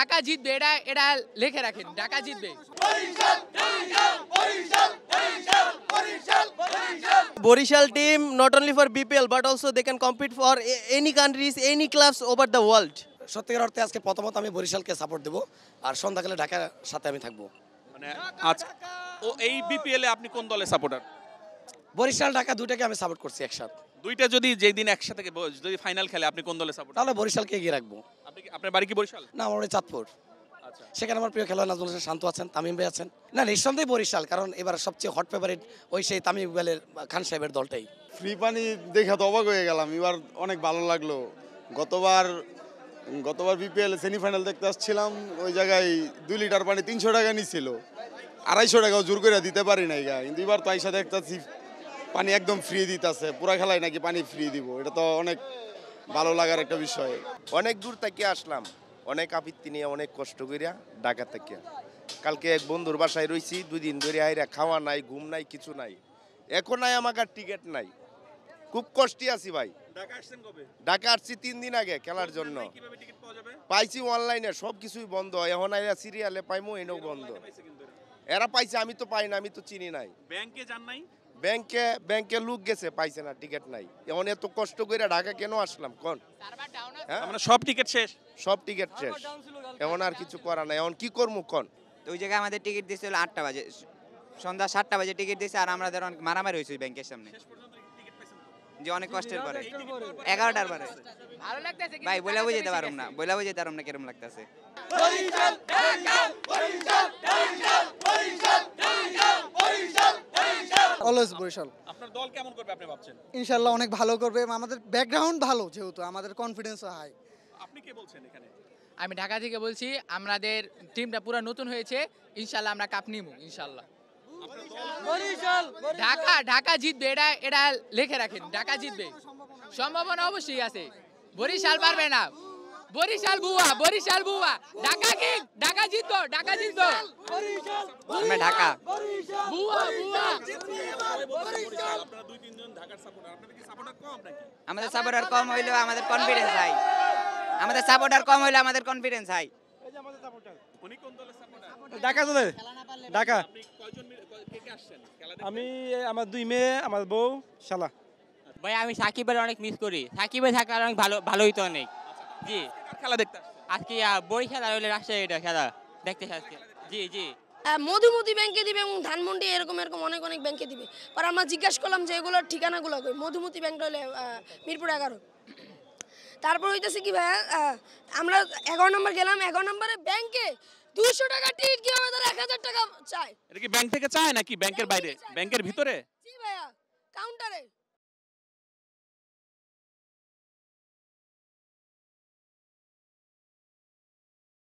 ঢাকা জিতবে, এটা এটা লিখে রাখেন, ঢাকা জিতবে। Borishal team not only for BPL but also they can compete for any countries, any clubs over the world. সত্যিকার অর্থে আজকে প্রথমত আমি বরিশালকে সাপোর্ট দেব, আর সন্ধ্যাকালে ঢাকার সাথে আমি থাকবো। মানে আজ ও এই বিপিএল এ আপনি কোন দলের সাপোর্টার? বরিশাল ঢাকা দুটাকে আমি সাপোর্ট করছি একসাথে। দুইটা যদি যেই দিন একসাথে যদি ফাইনাল খেলে আপনি কোন দলের সাপোর্টার? তাহলে বরিশালকে এগিয়ে রাখবো। আপনি আপনার বাড়ি কি বরিশাল? না, আমার বাড়ি চাঁদপুর। আচ্ছা, সেখানে আমার প্রিয় খেলোয়াড় নাজমুল হোসেন শান্ত আছেন, তামিম ভাই আছেন। না, নিঃসন্দেহে বরিশাল, কারণ এবার সবচেয়ে হট ফেভারিট ওই সেই তামিম ইকবালের খান সাহেবের দলটাই। ফ্রি পানি দেখা তো অবাক হয়ে গেলাম, এবার অনেক ভালো লাগলো। গতবার বিপিএল সেমিফাইনাল দেখতে আসছিলাম, ওই জায়গায় 2 লিটার পানি 300 টাকা নিছিল, 250 টাকাও জোর করে দিতে পারি নাই গা। কিন্তু এবার তো আইসা দেখতেছি পানি একদম ফ্রি দিতেছে, পুরা খেলায় নাকি পানি ফ্রি দিব। এটা তো অনেক ভালো লাগার একটা বিষয়। অনেক দূর থেকে আসলাম, অনেক আবৃত্তি নিয়ে, অনেক কষ্ট করিয়া ঢাকা থেকে। কালকে এক বন্ধুর বাসায় রয়েছি, 2 দিন ধরে আইরা, খাওয়া নাই, ঘুম নাই, কিছু নাই। এখন নাই আমার টিকিট নাই, খুব কষ্টে আছি ভাই। ঢাকা আসছেন কবে? ঢাকা আসছি 3 দিন আগে খেলার জন্য। কিভাবে টিকিট পাওয়া যাবে? পাইছি অনলাইনে, সব কিছুই বন্ধ। এখন আইরা সিরিয়ালে পাইমু, এনেও বন্ধ। এরা পাইছে, আমি তো পাই না, আমি তো চিনি নাই। ব্যাংকে যান নাই? ব্যাংকে লোক গেছে, পাইছে না, টিকিট নাই। এখন এত কষ্ট করে ঢাকা কেন আসলাম কোন? হ্যাঁ, মানে সব টিকিট শেষ? সব টিকিট শেষ, এখন আর কিছু করা নাই। এখন কি করবো কোন? তো ওই জায়গায় আমাদের টিকিট দিয়েছিল 8টা বাজে, সন্ধ্যা 7টা বাজে টিকিট দিয়েছে, আর আমাদের অনেক মারামারি হয়েছে ব্যাংকের সামনে, যে অনেক কষ্টের পরে 11টার পরে। ভালো লাগতেছে ভাই বইলা বুঝাইতে পারুম না কিরম লাগতেছে। অলওয়েজ বরিশাল। আপনার দল কেমন করবে আপনি ভাবছেন? ইনশাল্লাহ অনেক ভালো করবে, আমাদের ব্যাকগ্রাউন্ড ভালো, যেহেতু আমাদের কনফিডেন্সও হাই। আপনি কে বলছেন এখানে? আমি ঢাকা থেকে বলছি, আমাদের টিমটা পুরো নতুন হয়েছে, ইনশাল্লাহ আমরা কাপ নিব ইনশাল্লাহ। ঢাকা জিতবে, এটা এটা লিখে রাখেন, ঢাকা জিতবে। সম্ভাবনা অবশ্যই আছে, বরিশাল পারবে না। বরিশাল বুয়া, ঢাকা কিং, ঢাকা জিতবো, আমরা ঢাকা বুয়া। আপনারা 2-3 জন ঢাকার সাপোর্টার, আপনাদের কি সাপোর্টার কম নাকি? আমাদের সাপোর্টার কম হইলেও আমাদের কনফিডেন্স হাই। উনি কোন দলের সাপোর্টার? ঢাকা দলে। ঢাকা। আপনি কয়জন কে আসছেন খেলা দেখতে? আমি আমার 2 মেয়ে, আমার বউ, শালা। ভাই আমি সাকিবের অনেক মিস করি, সাকিবের থাকলে অনেক ভালো হইতো অনেক। জি, খেলা দেখতে আসছেন? আজকে বরিশাল আর হইলে রাজশাহী এটা খেলা দেখতে আজকে। জি মধুমতি ব্যাংকে দিবে এবং ধানমন্ডি এরকম অনেক ব্যাংকে দিবে। আর আমরা জিজ্ঞাসা করলাম যে এগুলোর ঠিকানাগুলো কই। মধুমতি ব্যাংকটা হলে মিরপুর 11। তারপর হইতেছে কি ভাইয়া, আমরা 11 নম্বর গেলাম, 11 নম্বরে ব্যাংকে 200 টাকা টিকিট, কিভাবে তারা 1000 টাকা চায়? এটা কি ব্যাংক থেকে চায় নাকি ব্যাংকের বাইরে, ব্যাংকের ভিতরে? জি ভাইয়া।